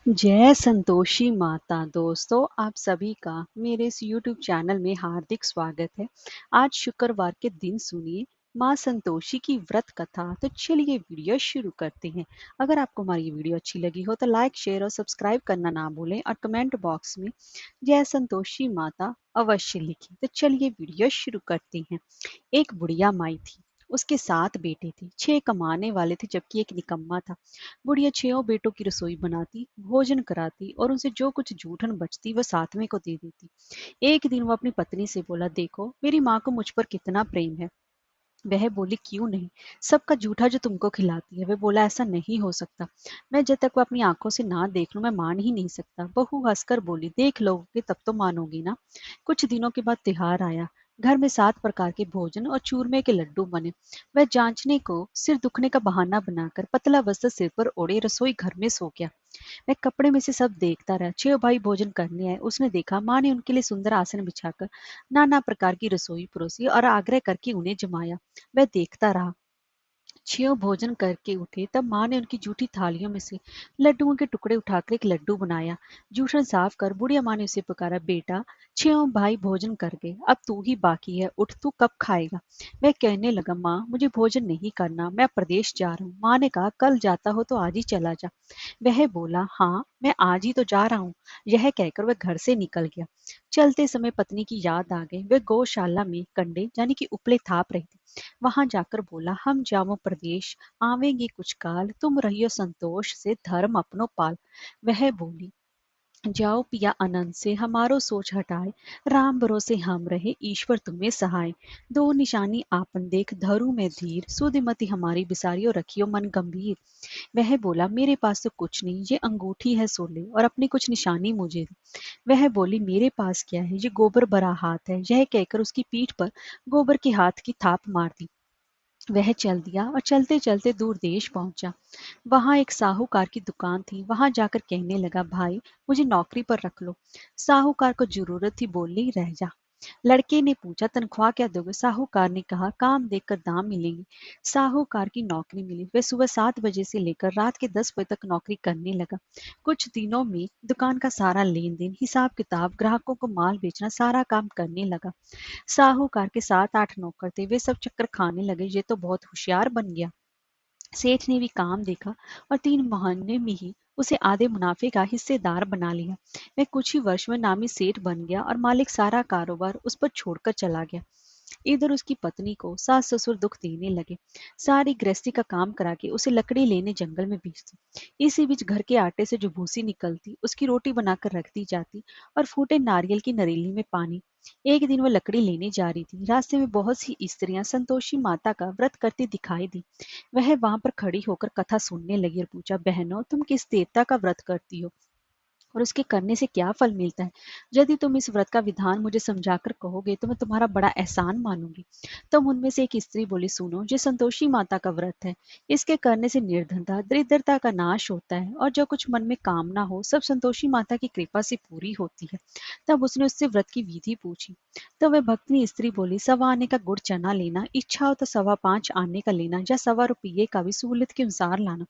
जय संतोषी माता। दोस्तों, आप सभी का मेरे इस YouTube चैनल में हार्दिक स्वागत है। आज शुक्रवार के दिन सुनिए माँ संतोषी की व्रत कथा। तो चलिए वीडियो शुरू करते हैं। अगर आपको हमारी वीडियो अच्छी लगी हो तो लाइक, शेयर और सब्सक्राइब करना ना भूलें और कमेंट बॉक्स में जय संतोषी माता अवश्य लिखें। तो चलिए वीडियो शुरू करते हैं। एक बुढ़िया माई थी। उसके 7 बेटे थे। 6 कमाने वाले थे जबकि एक निकम्मा था। बुढ़िया 6 बेटों की रसोई बनाती, भोजन कराती और उनसे जो कुछ जूठन बचती वह 7वें को दे देती। एक दिन वो अपनी पत्नी से बोला, देखो मेरी माँ को मुझ पर कितना प्रेम है। वह बोली, क्यों नहीं? सबका जूठा जो तुमको खिलाती है। वह बोला, ऐसा नहीं हो सकता। मैं जब तक वो अपनी आंखों से ना देख लूं मैं मान ही नहीं सकता। बहू हंसकर बोली, देख लोगे तब तो मानोगी ना। कुछ दिनों के बाद त्योहार आया। घर में 7 प्रकार के भोजन और चूरमे के लड्डू बने। वह जांचने को सिर दुखने का बहाना बनाकर पतला वस्त्र सिर पर ओढ़े रसोई घर में सो गया। वह कपड़े में से सब देखता रहा। 6 भाई भोजन करने आए। उसने देखा माँ ने उनके लिए सुंदर आसन बिछाकर नाना प्रकार की रसोई परोसी और आग्रह करके उन्हें जमाया। वह देखता रहा। 6 भोजन करके उठे तब माँ ने उनकी जूठी थालियों में से लड्डुओं के टुकड़े उठाकर एक लड्डू बनाया। जूठन साफ कर बुढ़िया माँ ने उसे पुकारा, बेटा 6 भाई भोजन कर गए, अब तू ही बाकी है, उठ, तू कब खाएगा? वह कहने लगा, माँ मुझे भोजन नहीं करना, मैं प्रदेश जा रहा हूँ। माँ ने कहा, कल जाता हो तो आज ही चला जा। वह बोला, हाँ मैं आज ही तो जा रहा हूँ। यह कहकर वह घर से निकल गया। चलते समय पत्नी की याद आ गई। वह गौशाला में कंडे यानी कि उपले थाप रही थी। वहां जाकर बोला, हम जामो प्रदेश आवेंगे कुछ काल, तुम रहियो संतोष से धर्म अपनो पाल। वह बोली, जाओ पिया अनंत से हमारो सोच हटाए, राम भरोसे हम रहे ईश्वर तुम्हें सहाय। दो निशानी आपन देख धरू में धीर, सुधिमति हमारी बिसारियो रखियो मन गंभीर। वह बोला, मेरे पास तो कुछ नहीं, ये अंगूठी है सो ले और अपनी कुछ निशानी मुझे दे। वह बोली, मेरे पास क्या है, ये गोबर भरा हाथ है। यह कहकर उसकी पीठ पर गोबर के हाथ की थाप मार दी। वह चल दिया और चलते चलते दूर देश पहुंचा। वहां एक साहूकार की दुकान थी। वहां जाकर कहने लगा, भाई मुझे नौकरी पर रख लो। साहूकार को जरूरत थी, बोली, रह जा। लड़के ने पूछा, तनख्वाह क्या दोगे? साहूकार ने कहा, काम देखकर दाम मिलेंगे। साहूकार की नौकरी मिली। वह सुबह 7 बजे से लेकर रात के 10 बजे तक नौकरी करने लगा। कुछ दिनों में दुकान का सारा लेन देन, हिसाब किताब, ग्राहकों को माल बेचना, सारा काम करने लगा। साहूकार के 7-8 नौकर थे। वे सब चक्कर खाने लगे, ये तो बहुत होशियार बन गया। सेठ ने भी काम देखा और 3 महीने में ही उसे आधे मुनाफे का हिस्सेदार बना लिया। वह कुछ ही वर्ष में नामी सेठ बन गया और मालिक सारा कारोबार उस पर छोड़कर चला गया। इधर उसकी पत्नी को सास ससुर दुख देने लगे। सारी गृहस्थी का काम करा के उसे लकड़ी लेने जंगल में भेजती। इसी बीच घर के आटे से जो भूसी निकलती उसकी रोटी बनाकर रख दी जाती और फूटे नारियल की नरीली में पानी। एक दिन वह लकड़ी लेने जा रही थी। रास्ते में बहुत सी स्त्रियां संतोषी माता का व्रत करती दिखाई दी। वह वहां पर खड़ी होकर कथा सुनने लगी और पूछा, बहनों तुम किस देवता का व्रत करती हो और उसके करने से क्या फल मिलता है? यदि तुम इस व्रत का विधान मुझे समझाकर कहोगे तो मैं तुम्हारा बड़ा एहसान मानूंगी। तब उनमें से एक स्त्री बोली, सुनो, ये संतोषी माता का व्रत है। इसके करने से निर्धनता दरिद्रता का नाश होता है और जो कुछ मन में कामना हो सब संतोषी माता की कृपा से पूरी होती है। तब उसने उससे व्रत की विधि पूछी। तो वह भक्तनी स्त्री बोली, 1.25 आने का गुड़ चना लेना, इच्छा हो तो 5.25 आने का लेना या 1.25 का भी सहूलियत के अनुसार लाना।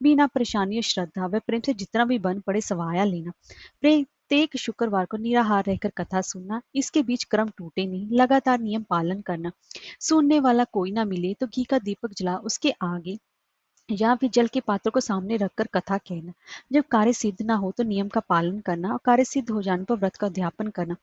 बिना परेशानी और श्रद्धा व प्रेम से जितना भी बन पड़े सवाया लेना। प्रत्येक शुक्रवार को निराहार रहकर कथा सुनना। इसके बीच क्रम टूटे नहीं, लगातार नियम पालन करना। सुनने वाला कोई ना मिले तो घी का दीपक जला उसके आगे या फिर जल के पात्र को सामने रखकर कथा कहना। जब कार्य सिद्ध ना हो तो नियम का पालन करना और कार्य सिद्ध हो जाने पर व्रत का उद्यापन करना।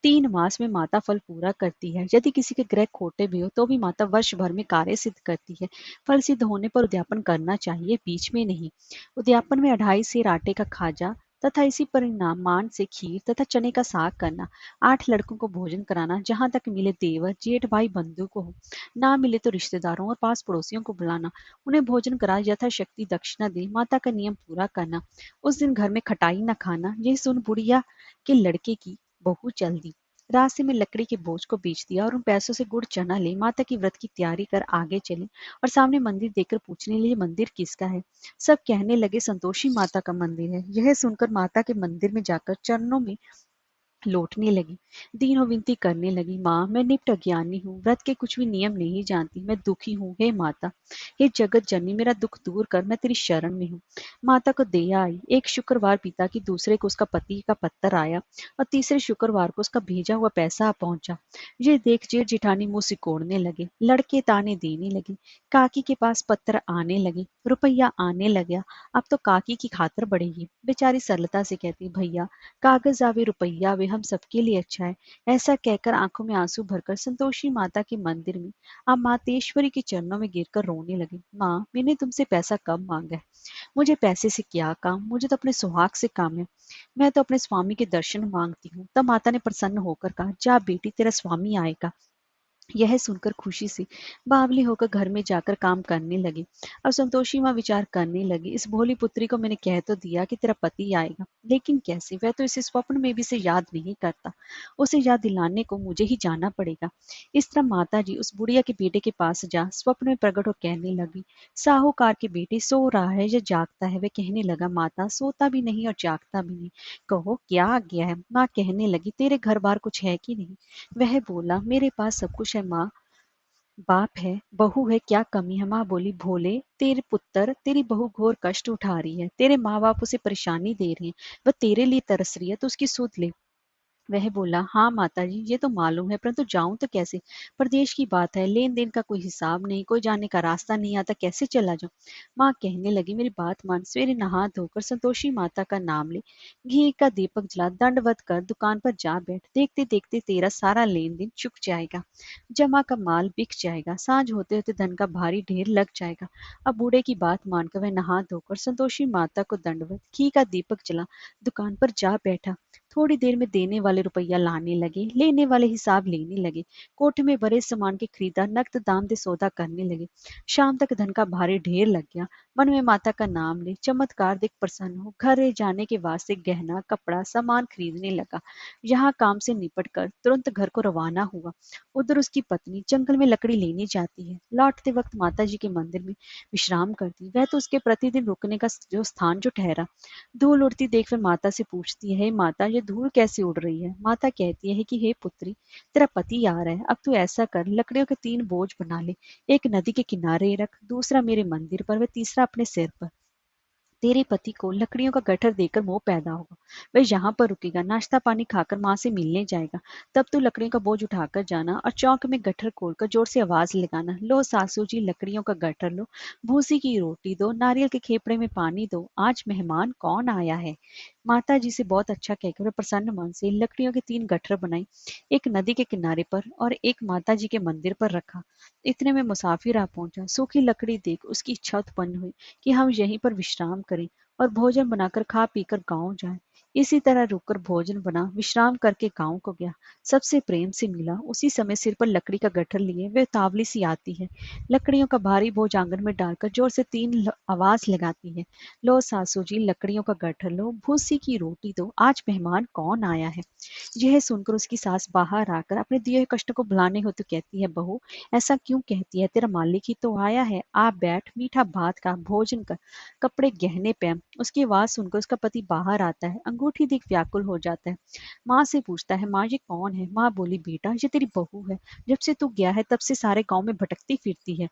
3 मास में माता फल पूरा करती है। यदि किसी के ग्रह खोटे भी हो तो भी माता वर्ष भर में कार्य सिद्ध करती है। फल सिद्ध होने पर उद्यापन करना चाहिए, बीच में नहीं। उद्यापन में 2.5 सेर आटे का खाजा तथा इसी परिणाम मान से खीर तथा चने का साग करना। 8 लड़कों को भोजन कराना, जहां तक मिले देवर जेठ भाई बंधु को हो, ना मिले तो रिश्तेदारों और पास पड़ोसियों को बुलाना। उन्हें भोजन करा यथाशक्ति दक्षिणा दे, माता का नियम पूरा करना। उस दिन घर में खटाई न खाना। यह सुन बुढ़िया के लड़के की बहू चल दी। रास्ते में लकड़ी के बोझ को बेच दिया और उन पैसों से गुड़ चना ले माता की व्रत की तैयारी कर आगे चले और सामने मंदिर देखकर पूछने लगे, मंदिर किसका है? सब कहने लगे, संतोषी माता का मंदिर है। यह सुनकर माता के मंदिर में जाकर चरणों में लौटने लगी। दीनों विनती करने लगी, माँ मैं निप्ट अज्ञानी हूँ, व्रत के कुछ भी नियम नहीं जानती, मैं दुखी हूँ, हे माता, हे जगत जननी मेरा दुख दूर कर, मैं तेरी शरण में हूँ। माता को दया आई। एक शुक्रवार बीता कि दूसरे को उसका पति का पत्तर आया और तीसरे शुक्रवार को उसका भेजा हुआ पैसा आ पहुंचा। ये देख जेठ जिठानी मुंह सिकोड़ने लगे, लड़के ताने देने लगी। काकी के पास पत्थर आने लगे, रुपया आने लगा। अब तो काकी की खातर बढ़ेगी। बेचारी सरलता से कहती, भैया कागज आवे रुपया आवे हम सबके लिए अच्छा है। ऐसा कहकर आंखों में आंसू भरकर संतोषी माता के मंदिर में आप मातेश्वरी के चरणों में गिरकर रोने लगे। माँ मैंने तुमसे पैसा कब मांगा है? मुझे पैसे से क्या काम, मुझे तो अपने सुहाग से काम है। मैं तो अपने स्वामी के दर्शन मांगती हूँ। तब माता ने प्रसन्न होकर कहा, जा बेटी तेरा स्वामी आएगा। यह सुनकर खुशी से बावली होकर घर में जाकर काम करने लगी। और संतोषी माँ विचार करने लगी, इस भोली पुत्री को मैंने कह तो दिया कि तेरा पति आएगा, लेकिन कैसे? वह तो इसे स्वप्न में भी से याद नहीं करता। उसे याद दिलाने को मुझे ही जाना पड़ेगा। इस तरह माता जी उस बुढ़िया के बेटे के पास जा स्वप्न में प्रकट हो कहने लगी, साहूकार के बेटे सो रहा है या जागता है? वह कहने लगा, माता सोता भी नहीं और जागता भी नहीं, कहो क्या आ गया है? माँ कहने लगी, तेरे घर बार कुछ है कि नहीं? वह बोला, मेरे पास सब कुछ है माँ, बाप है, बहू है, क्या कमी है? माँ बोली, भोले तेरे पुत्र तेरी बहू घोर कष्ट उठा रही है, तेरे माँ बाप उसे परेशानी दे रहे हैं, वह तेरे लिए तरस रही है, तो उसकी सुध ले। वह बोला, हाँ माता जी ये तो मालूम है, परंतु जाऊं तो कैसे? प्रदेश की बात है, लेन देन का कोई हिसाब नहीं, कोई जाने का रास्ता नहीं आता, कैसे चला जाऊं? माँ कहने लगी, मेरी बात मान, सवेरे नहा धोकर संतोषी माता का नाम ले, घी का दीपक जला, दंडवत कर दुकान पर जा बैठ, देखते देखते तेरा सारा लेन देन चुक जाएगा, जमा का माल बिक जाएगा, सांझ होते होते धन का भारी ढेर लग जाएगा। अब बूढ़े की बात मानकर वह नहा धोकर संतोषी माता को दंडवत, घी का दीपक जला, दुकान पर जा बैठा। थोड़ी देर में देने वाले रुपया लाने लगे, लेने वाले हिसाब लेने लगे, कोठे में भरे सामान के खरीदा नकद दाम दे सौदा करने लगे। शाम तक धन का भारी ढेर लग गया। मन में माता का नाम ले, चमत्कार देख प्रसन्न हो, घर ले जाने के वास्ते गहना कपड़ा सामान खरीदने लगा। यहाँ काम से निपट कर तुरंत घर को रवाना हुआ। उधर उसकी पत्नी जंगल में लकड़ी लेने जाती है। लौटते वक्त माता जी के मंदिर में विश्राम करती। वह तो उसके प्रतिदिन रुकने का जो स्थान जो ठहरा। धूल उड़ती देख फिर माता से पूछती है, हे माता ये धूल कैसे उड़ रही है? माता कहती है कि हे पुत्री, तेरा पति आ रहा है, अब तू ऐसा कर, लकड़ियों के 3 बोझ बना ले, एक नदी के किनारे रख, दूसरा मेरे मंदिर पर व तीसरा अपने सिर पर। तेरे पति को लकड़ियों का गट्ठर देकर मोह पैदा होगा। वह यहाँ पर रुकेगा, नाश्ता पानी खाकर माँ से मिलने जाएगा। तब तू लकड़ियों का बोझ उठाकर जाना और चौक में गट्ठर खोलकर जोर से आवाज लगाना, लो सासू जी लकड़ियों का गट्ठर लो, भूसी की रोटी दो, नारियल के खेपड़े में पानी दो, आज मेहमान कौन आया है? माता जी से बहुत अच्छा कहकर वह प्रसन्न मन से लकड़ियों के 3 गट्ठर बनाई, एक नदी के किनारे पर और एक माता जी के मंदिर पर रखा। इतने में मुसाफिर आ पहुंचा। सूखी लकड़ी देख उसकी इच्छा उत्पन्न हुई कि हम यहीं पर विश्राम करें और भोजन बनाकर खा पीकर गांव जाएं। इसी तरह रुककर भोजन बना, विश्राम करके गांव को गया। सबसे प्रेम से मिला। उसी समय सिर पर लकड़ी का गट्ठर लिए वे तावली सी आती है, लकड़ियों का भारी बोझ आंगन में डालकर जोर से 3 आवाज लगाती है, लो सासू जी लकड़ियों का गट्ठर लो, भूसी की रोटी दो, आज मेहमान कौन आया है? यह सुनकर उसकी सास बाहर आकर अपने दिए हुए कष्ट को भुलाने हो तो कहती है, बहू ऐसा क्यों कहती है? तेरा मालिक ही तो आया है, आप बैठ, मीठा भात का भोजन कर, कपड़े गहने पहन। उसकी आवाज सुनकर उसका पति बाहर आता है, अंगूठी देख व्याकुल हो जाता है। माँ से पूछता है, माँ ये कौन है? माँ बोली, बेटा ये तेरी बहू है, जब से तू गया है तब से सारे गांव में भटकती फिरती है,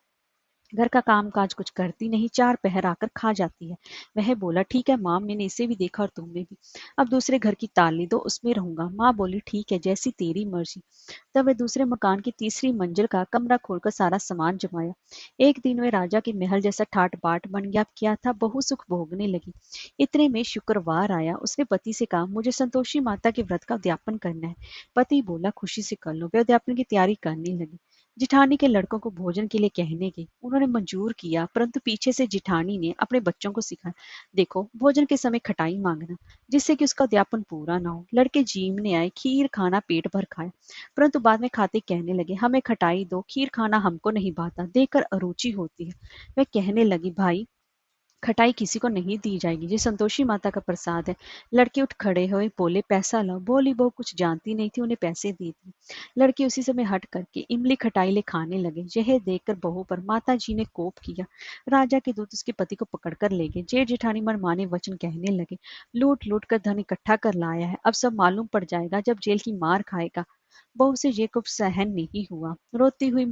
घर का काम काज कुछ करती नहीं, 4 पहर आकर खा जाती है। वह बोला, ठीक है माँ, मैंने इसे भी देखा और तुमने भी, अब दूसरे घर की ताली दो, उसमें रहूंगा। माँ बोली, ठीक है जैसी तेरी मर्जी। तब वह दूसरे मकान की तीसरी मंजिल का कमरा खोलकर सारा सामान जमाया। एक दिन वह राजा के महल जैसा ठाट बाट बन गया। क्या था, बहु सुख भोगने लगी। इतने में शुक्रवार आया। उसने पति से कहा, मुझे संतोषी माता के व्रत का उद्यापन करना है। पति बोला, खुशी से कर लो। वह उद्यापन की तैयारी करने लगी। जिठानी के लड़कों को भोजन के लिए कहने गई। उन्होंने मंजूर किया, परंतु पीछे से जिठानी ने अपने बच्चों को सिखाया, देखो भोजन के समय खटाई मांगना, जिससे कि उसका उद्यापन पूरा ना हो। लड़के जीमने आए, खीर खाना पेट भर खाया, परंतु बाद में खाते कहने लगे, हमें खटाई दो, खीर खाना हमको नहीं भाता, देकर अरुचि होती है। वह कहने लगी, भाई खटाई किसी को नहीं दी जाएगी, ये संतोषी माता का प्रसाद है। लड़के उठ खड़े हुए, बोले पैसा लाओ। बोली बहू कुछ जानती नहीं थी, उन्हें पैसे दे दिए। लड़के उसी समय हट करके इमली खटाई ले खाने लगे। यह देखकर बहू पर माता जी ने कोप किया। राजा के दूत उसके पति को पकड़कर ले गए। जेठ जेठानी मनमाने वचन कहने लगे, लूट लूट कर धन इकट्ठा कर लाया है, अब सब मालूम पड़ जाएगा जब जेल की मार खाएगा। बहू से ये कुछ सहन नहीं हुआ। रोती हुई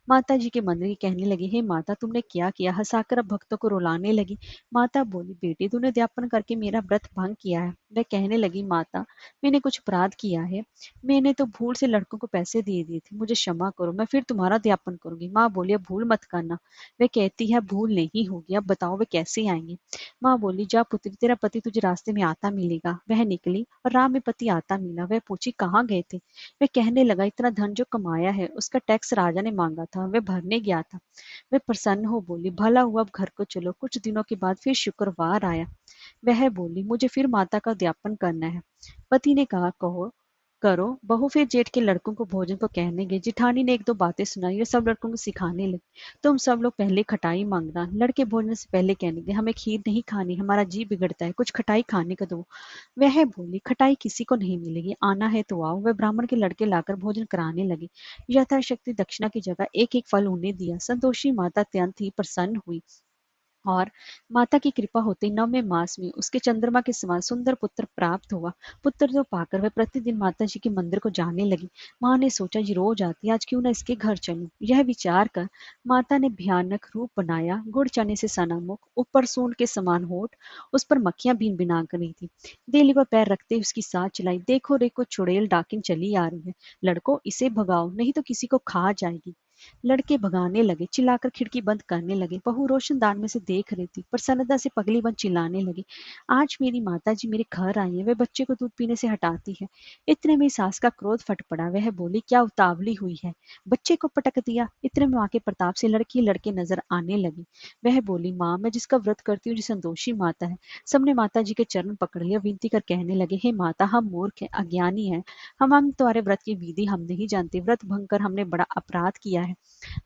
माता जी के मंदिर कहने लगी, हे माता तुमने क्या किया? हंसाकर अब भक्तों को रुलाने लगी। माता बोली, बेटी तूने अध्यापन करके मेरा व्रत भंग किया है। वह कहने लगी, माता मैंने कुछ अपराध किया है, मैंने तो भूल से लड़कों को पैसे दे दिए थे, मुझे क्षमा करो, मैं फिर तुम्हारा अध्यापन करूंगी। माँ बोली, अब भूल मत करना। वह कहती है, भूल नहीं होगी, अब बताओ वे कैसे आएंगे? माँ बोली, जा पुत्री, तेरा पति तुझे रास्ते में आता मिलेगा। वह निकली और राह में पति आता मिला। वह पूछी, कहाँ गए थे? वह कहने लगा, इतना धन जो कमाया है उसका टैक्स राजा ने मांगा था, वह भरने गया था। वह प्रसन्न हो बोली, भला हुआ, अब घर को चलो। कुछ दिनों के बाद फिर शुक्रवार आया। वह बोली, मुझे फिर माता का अध्यापन करना है। पति ने कहा, कहो करो। बहू फिर जेठ के लड़कों को भोजन को कहने गई। जिठानी ने एक दो बातें सुनाई और सब लड़कों को सिखाने लगी, तुम सब लोग पहले खटाई मांगना। लड़के भोजन से पहले कहने लगे, हमें खीर नहीं खानी, हमारा जी बिगड़ता है, कुछ खटाई खाने को दो। वह बोली, खटाई किसी को नहीं मिलेगी, आना है तो आओ। वह ब्राह्मण के लड़के लाकर भोजन कराने लगे। यथाशक्ति दक्षिणा की जगह एक एक फल उन्हें दिया। संतोषी माता अत्यंत ही प्रसन्न हुई और माता की कृपा होते 9वें मास में उसके चंद्रमा के समान सुंदर पुत्र प्राप्त हुआ। पुत्र तो पाकर वह प्रतिदिन माता जी के मंदिर को जाने लगी। माँ ने सोचा, ये रोज आती, आज क्यों ना इसके घर चलूं। यह विचार कर माता ने भयानक रूप बनाया। गुड़ चने से सना मुख, ऊपर सूंड के समान होठ, उस पर मक्खियां बीन बिना रही थी। देली पर पैर रखते उसकी साथ चलाई, देखो देखो चुड़ैल डाकिन चली आ रही है, लड़को इसे भगाओ नहीं तो किसी को खा जाएगी। लड़के भगाने लगे, चिल्लाकर खिड़की बंद करने लगे। बहू रोशनदान में से देख रही थी। प्रसन्नता से पगली बंद चिल्लाने लगी, आज मेरी माता जी मेरे घर आई है, वह बच्चे को दूध पीने से हटाती है। इतने में सास का क्रोध फट पड़ा। वह बोली, क्या उतावली हुई है, बच्चे को पटक दिया। इतने में माँ के प्रताप से लड़की लड़के नजर आने लगी। वह बोली, माँ मैं जिसका व्रत करती हूँ, जो संतोषी माता है। सबने माता जी के चरण पकड़ लिया, विनती कर कहने लगे, हे माता हम मूर्ख हैं, अज्ञानी हैं, हम तुम्हारे व्रत की विधि हम नहीं जानते, व्रत भंग कर हमने बड़ा अपराध किया है।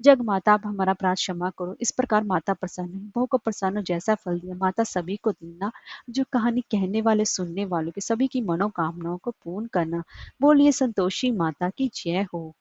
जग माता आप हमारा अपराध क्षमा करो। इस प्रकार माता प्रसन्न है। बहू को प्रसन्न जैसा फल दिया, माता सभी को देना। जो कहानी कहने वाले सुनने वालों की सभी की मनोकामनाओं को पूर्ण करना। बोलिए संतोषी माता की जय हो।